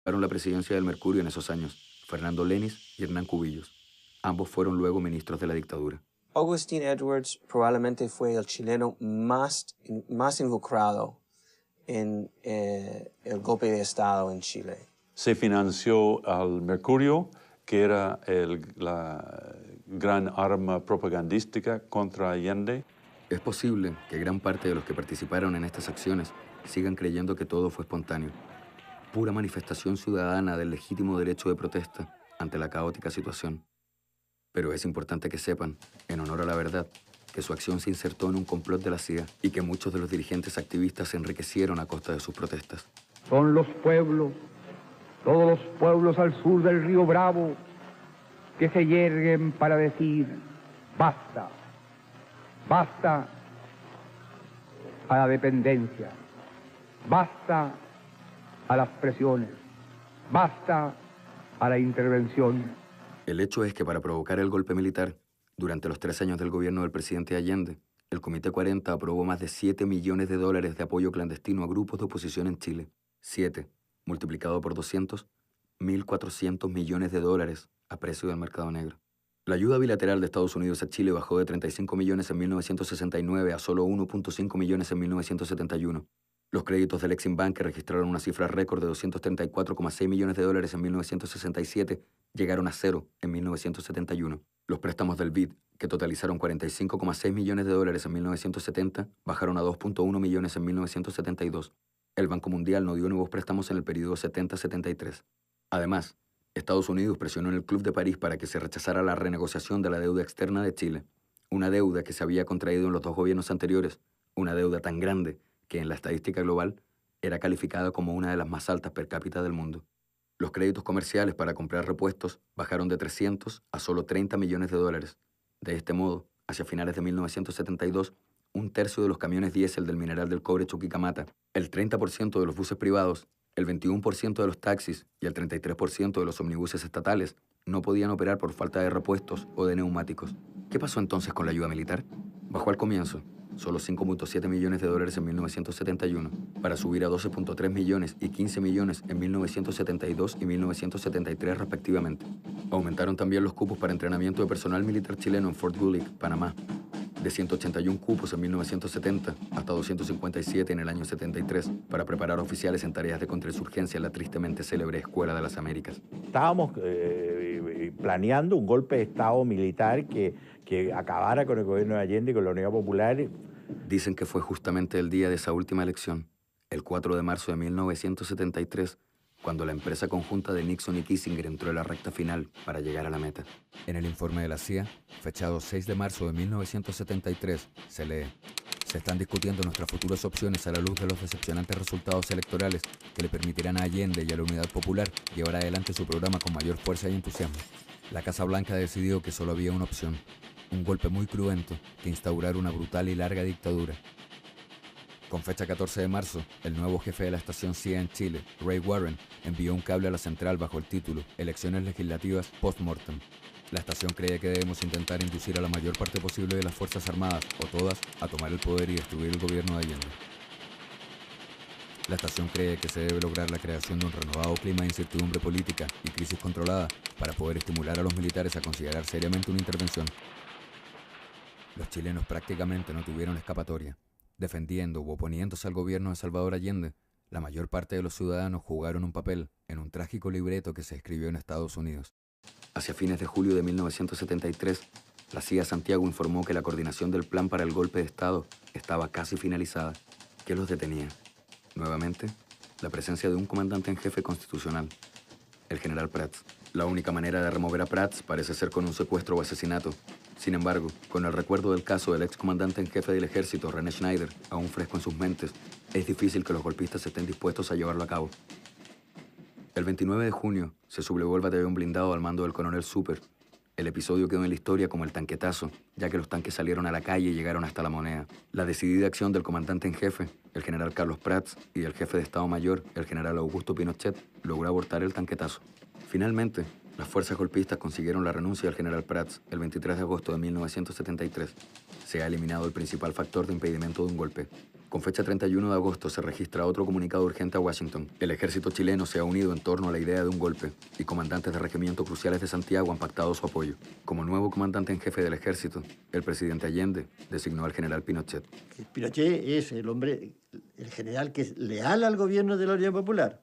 Ocuparon la presidencia del Mercurio en esos años, Fernando Lenis y Hernán Cubillos. Ambos fueron luego ministros de la dictadura. Augustin Edwards probablemente fue el chileno más involucrado en el golpe de Estado en Chile. Se financió al Mercurio, que era la gran arma propagandística contra Allende. Es posible que gran parte de los que participaron en estas acciones sigan creyendo que todo fue espontáneo, pura manifestación ciudadana del legítimo derecho de protesta ante la caótica situación. Pero es importante que sepan, en honor a la verdad, que su acción se insertó en un complot de la CIA y que muchos de los dirigentes activistas se enriquecieron a costa de sus protestas. Son los pueblos, todos los pueblos al sur del río Bravo, que se yerguen para decir basta, basta a la dependencia, basta a las presiones, basta a la intervención. El hecho es que para provocar el golpe militar, durante los 3 años del gobierno del presidente Allende, el Comité 40 aprobó más de $7 millones de apoyo clandestino a grupos de oposición en Chile. 7, multiplicado por 200, $1.400 millones a precio del mercado negro. La ayuda bilateral de Estados Unidos a Chile bajó de 35 millones en 1969 a solo 1.5 millones en 1971. Los créditos del Exim Bank, que registraron una cifra récord de $234,6 millones en 1967, llegaron a cero en 1971. Los préstamos del BID, que totalizaron $45,6 millones en 1970, bajaron a 2.1 millones en 1972. El Banco Mundial no dio nuevos préstamos en el periodo 70-73. Además, Estados Unidos presionó en el Club de París para que se rechazara la renegociación de la deuda externa de Chile, una deuda que se había contraído en los 2 gobiernos anteriores, una deuda tan grande que en la estadística global era calificada como una de las más altas per cápita del mundo. Los créditos comerciales para comprar repuestos bajaron de 300 a solo $30 millones. De este modo, hacia finales de 1972, un tercio de los camiones diésel del mineral del cobre Chuquicamata, el 30% de los buses privados, el 21% de los taxis y el 33% de los omnibuses estatales no podían operar por falta de repuestos o de neumáticos. ¿Qué pasó entonces con la ayuda militar? Bajó al comienzo, solo $5.7 millones en 1971, para subir a 12.3 millones y 15 millones en 1972 y 1973 respectivamente. Aumentaron también los cupos para entrenamiento de personal militar chileno en Fort Gullick, Panamá, de 181 cupos en 1970 hasta 257 en el año 73, para preparar oficiales en tareas de contrainsurgencia en la tristemente célebre Escuela de las Américas. Estábamos planeando un golpe de Estado militar que acabara con el gobierno de Allende y con la Unidad Popular. Dicen que fue justamente el día de esa última elección, el 4 de marzo de 1973, cuando la empresa conjunta de Nixon y Kissinger entró en la recta final para llegar a la meta. En el informe de la CIA, fechado 6 de marzo de 1973, se lee: se están discutiendo nuestras futuras opciones a la luz de los decepcionantes resultados electorales que le permitirán a Allende y a la Unidad Popular llevar adelante su programa con mayor fuerza y entusiasmo. La Casa Blanca decidió que solo había una opción, un golpe muy cruento que instaurar una brutal y larga dictadura. Con fecha 14 de marzo, el nuevo jefe de la estación CIA en Chile, Ray Warren, envió un cable a la central bajo el título Elecciones legislativas post-mortem. La estación cree que debemos intentar inducir a la mayor parte posible de las Fuerzas Armadas, o todas, a tomar el poder y destruir el gobierno de Allende. La estación cree que se debe lograr la creación de un renovado clima de incertidumbre política y crisis controlada para poder estimular a los militares a considerar seriamente una intervención. Los chilenos prácticamente no tuvieron escapatoria. Defendiendo u oponiéndose al gobierno de Salvador Allende, la mayor parte de los ciudadanos jugaron un papel en un trágico libreto que se escribió en Estados Unidos. Hacia fines de julio de 1973, la CIA Santiago informó que la coordinación del plan para el golpe de Estado estaba casi finalizada. ¿Qué los detenía? Nuevamente, la presencia de un comandante en jefe constitucional, el general Prats. La única manera de remover a Prats parece ser con un secuestro o asesinato. Sin embargo, con el recuerdo del caso del excomandante en jefe del ejército, René Schneider, aún fresco en sus mentes, es difícil que los golpistas estén dispuestos a llevarlo a cabo. El 29 de junio se sublevó el batallón blindado al mando del coronel Super. El episodio quedó en la historia como el tanquetazo, ya que los tanques salieron a la calle y llegaron hasta la Moneda. La decidida acción del comandante en jefe, el general Carlos Prats, y del jefe de Estado Mayor, el general Augusto Pinochet, logró abortar el tanquetazo. Finalmente, las fuerzas golpistas consiguieron la renuncia del general Prats el 23 de agosto de 1973. Se ha eliminado el principal factor de impedimento de un golpe, Con fecha 31 de agosto se registra otro comunicado urgente a Washington. El ejército chileno se ha unido en torno a la idea de un golpe y comandantes de regimientos cruciales de Santiago han pactado su apoyo. Como nuevo comandante en jefe del ejército, el presidente Allende designó al general Pinochet. Pinochet es el hombre, el general que es leal al gobierno de la Unión Popular.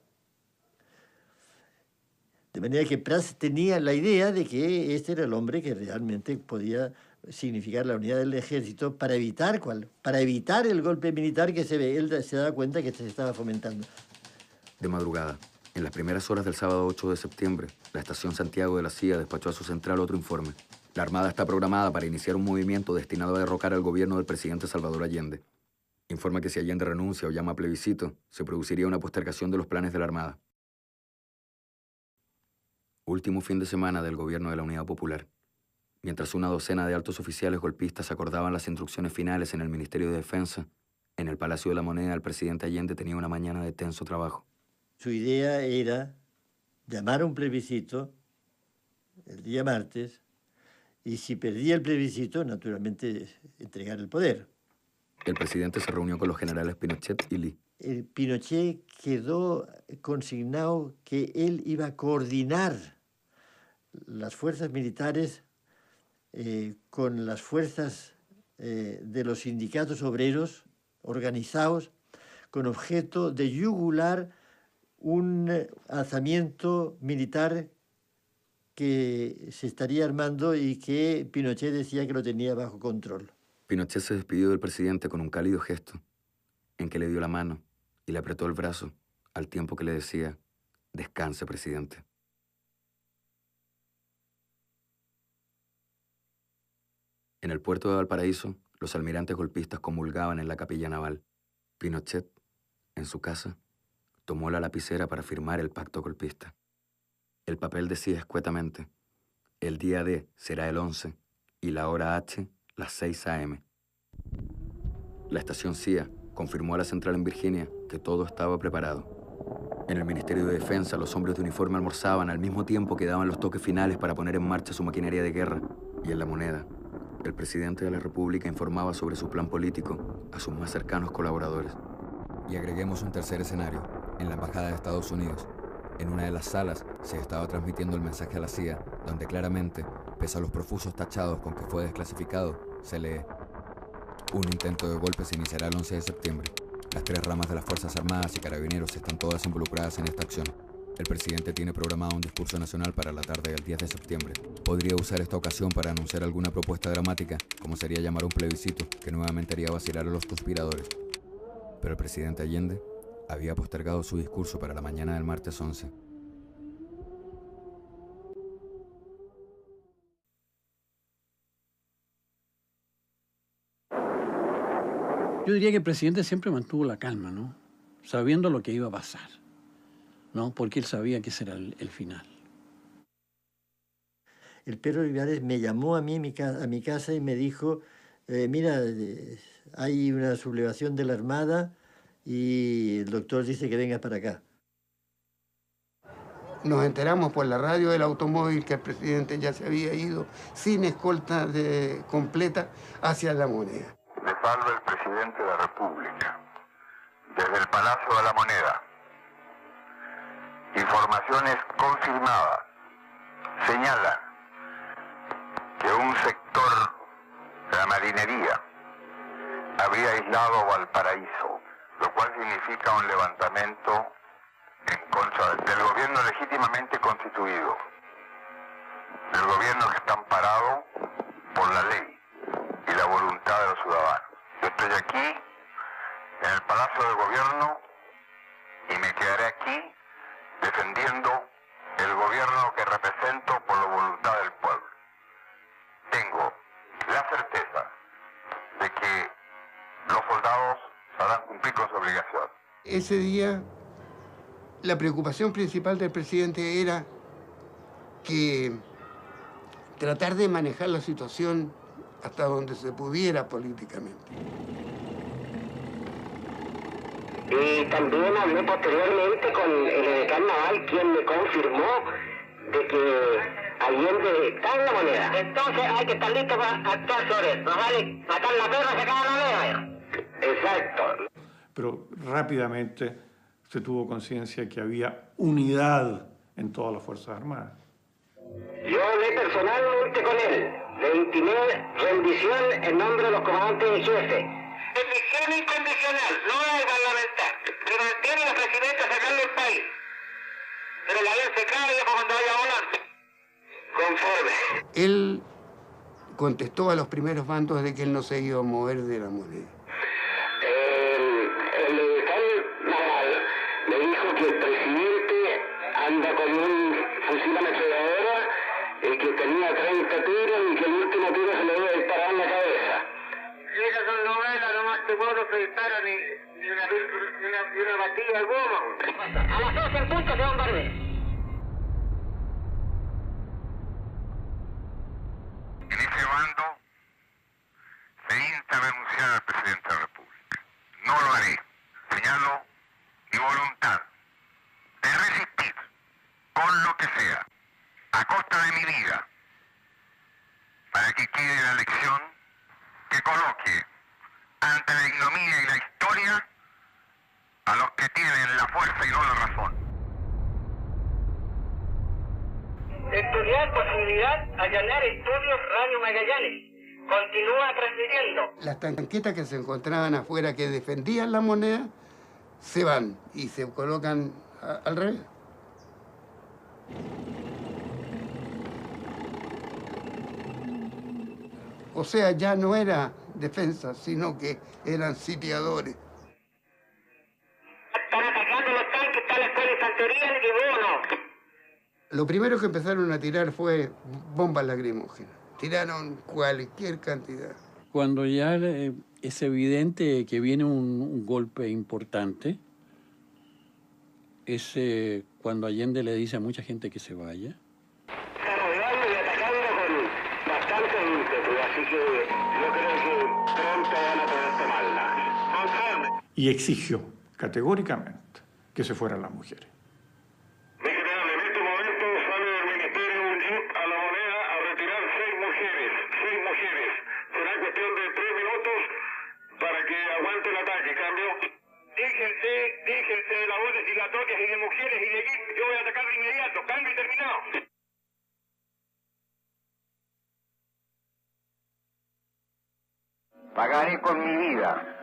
De manera que Prats tenía la idea de que este era el hombre que realmente podía significar la unidad del ejército para evitar el golpe militar que él se daba cuenta que se estaba fomentando. De madrugada, en las primeras horas del sábado 8 de septiembre, la estación Santiago de la CIA despachó a su central otro informe. La Armada está programada para iniciar un movimiento destinado a derrocar al gobierno del presidente Salvador Allende. Informa que si Allende renuncia o llama a plebiscito, se produciría una postergación de los planes de la Armada. Último fin de semana del gobierno de la Unidad Popular. Mientras una docena de altos oficiales golpistas acordaban las instrucciones finales en el Ministerio de Defensa, en el Palacio de la Moneda el presidente Allende tenía una mañana de tenso trabajo. Su idea era llamar a un plebiscito el día martes y si perdía el plebiscito, naturalmente, entregar el poder. El presidente se reunió con los generales Pinochet y Lee. El Pinochet quedó consignado que él iba a coordinar las fuerzas militares con las fuerzas de los sindicatos obreros organizados con objeto de yugular un alzamiento militar que se estaría armando y que Pinochet decía que lo tenía bajo control. Pinochet se despidió del presidente con un cálido gesto, en que le dio la mano y le apretó el brazo, al tiempo que le decía, «Descanse, presidente». En el puerto de Valparaíso, los almirantes golpistas comulgaban en la capilla naval. Pinochet, en su casa, tomó la lapicera para firmar el pacto golpista. El papel decía escuetamente, el día D será el 11 y la hora H las 6 a.m. La estación CIA confirmó a la central en Virginia que todo estaba preparado. En el Ministerio de Defensa, los hombres de uniforme almorzaban al mismo tiempo que daban los toques finales para poner en marcha su maquinaria de guerra. Y en La Moneda, el presidente de la República informaba sobre su plan político a sus más cercanos colaboradores. Y agreguemos un tercer escenario, en la Embajada de Estados Unidos. En una de las salas se estaba transmitiendo el mensaje a la CIA, donde claramente, pese a los profusos tachados con que fue desclasificado, se lee: un intento de golpe se iniciará el 11 de septiembre. Las 3 ramas de las Fuerzas Armadas y Carabineros están todas involucradas en esta acción. El presidente tiene programado un discurso nacional para la tarde del 10 de septiembre. Podría usar esta ocasión para anunciar alguna propuesta dramática, como sería llamar a un plebiscito, que nuevamente haría vacilar a los conspiradores. Pero el presidente Allende había postergado su discurso para la mañana del martes 11. Yo diría que el presidente siempre mantuvo la calma, ¿no? Sabiendo lo que iba a pasar, ¿no? Porque él sabía que ese era el final. El Pedro Olivares me llamó a mí a mi casa y me dijo, mira, hay una sublevación de la Armada y el doctor dice que vengas para acá. Nos enteramos por la radio del automóvil que el presidente ya se había ido sin escolta completa hacia La Moneda. Le salva el presidente de la República. Desde el Palacio de la Moneda. Informaciones confirmadas señalan que un sector de la marinería habría aislado Valparaíso, lo cual significa un levantamiento en contra del gobierno legítimamente constituido, del gobierno que está amparado por la ley y la voluntad de los ciudadanos. Yo estoy aquí, en el Palacio de Gobierno, y me quedaré aquí defendiendo el gobierno que represento por la voluntad del pueblo. Tengo la certeza de que los soldados sabrán cumplir con su obligación. Ese día, la preocupación principal del presidente era que tratar de manejar la situación hasta donde se pudiera políticamente. Y también hablé posteriormente con el edecán naval, quien me confirmó de que Allende está en La Moneda. Entonces hay que estar listo para actuar sobre eso. No vale matar la perra, se acaba la leva. Exacto. pero rápidamente se tuvo conciencia que había unidad en todas las Fuerzas Armadas. Yo hablé personalmente con él, le intimé rendición en nombre de los comandantes en jefe. Rendición incondicional, no hay parlamentar. Le mantiene la presidenta sacando el país. Pero la vez se cae y cuando vaya a volar. Conforme. Él contestó a los primeros bandos de que él no se iba a mover de la moneda. El militar naval me dijo que el presidente anda con un fusil ametralladora que tenía 30 tiros y que el último tiro se le iba a disparar en la cabeza. Esas son novelas, nomás te puedo no se dispara ni una batida al goma. A las 12 en punto se bombardea. En ese bando se insta a renunciar al presidente de la República. No lo haré. Señalo mi voluntad de resistir con lo que sea, a costa de mi vida, para que quede la lección que coloque ante la ignominia y la historia a los que tienen la fuerza y no la razón. Estudiar posibilidad allanar estudios Radio Magallanes. Continúa transmitiendo. Las tanquetas que se encontraban afuera que defendían la moneda se van y se colocan al revés. O sea, ya no era defensa, sino que eran sitiadores. Están atacando los tanques, está la escuela de infantería, ni que bueno. Lo primero que empezaron a tirar fue bombas lacrimógenas. Tiraron cualquier cantidad. Cuando ya es evidente que viene un golpe importante, es cuando Allende le dice a mucha gente que se vaya. Rodeando y atacando con bastante ímpetu, así que yo creo que pronto van a poder tomarla. Conforme. Y exigió categóricamente que se fueran las mujeres. Mi general, en este momento sale del ministerio un jeep a la moneda a retirar 6 mujeres. 6 mujeres. Será cuestión de 3 minutos para que aguante el ataque. Cambio. Déjense de labores dilatorias y de mujeres y de jeep. Yo voy a atacar de inmediato. Cambio y terminado. Pagaré con mi vida.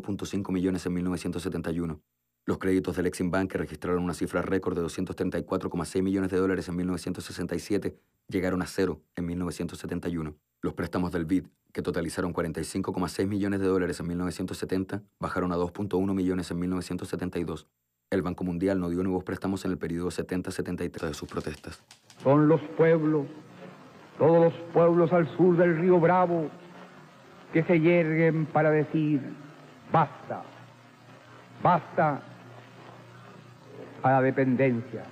0.5 millones en 1971. Los créditos del Exim Bank, que registraron una cifra récord de $234,6 millones en 1967, llegaron a cero en 1971. Los préstamos del BID, que totalizaron $45,6 millones en 1970, bajaron a 2.1 millones en 1972. El Banco Mundial no dio nuevos préstamos en el periodo 70-73 de sus protestas. Son los pueblos, todos los pueblos al sur del río Bravo, que se yerguen para decir basta, basta a la dependencia,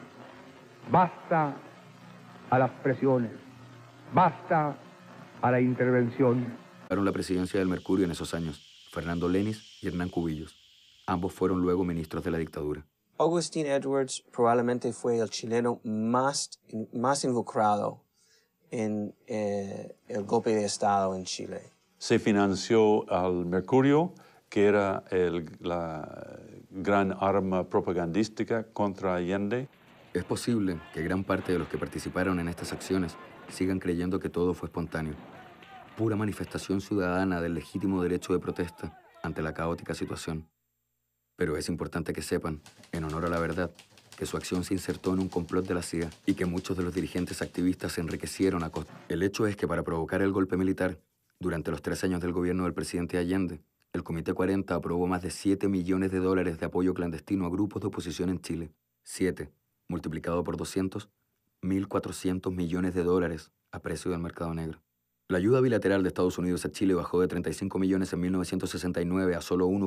basta a las presiones, basta a la intervención. Ocuparon la presidencia del Mercurio en esos años, Fernando Lenis y Hernán Cubillos. Ambos fueron luego ministros de la dictadura. Augustin Edwards probablemente fue el chileno más involucrado en el golpe de Estado en Chile. Se financió al Mercurio, que era la gran arma propagandística contra Allende. Es posible que gran parte de los que participaron en estas acciones sigan creyendo que todo fue espontáneo, pura manifestación ciudadana del legítimo derecho de protesta ante la caótica situación. Pero es importante que sepan, en honor a la verdad, que su acción se insertó en un complot de la CIA y que muchos de los dirigentes activistas se enriquecieron a costa. El hecho es que para provocar el golpe militar, durante los 3 años del gobierno del presidente Allende, el Comité 40 aprobó más de $7 millones de apoyo clandestino a grupos de oposición en Chile. 7, multiplicado por 200, $1.400 millones a precio del mercado negro. La ayuda bilateral de Estados Unidos a Chile bajó de 35 millones en 1969 a solo 1.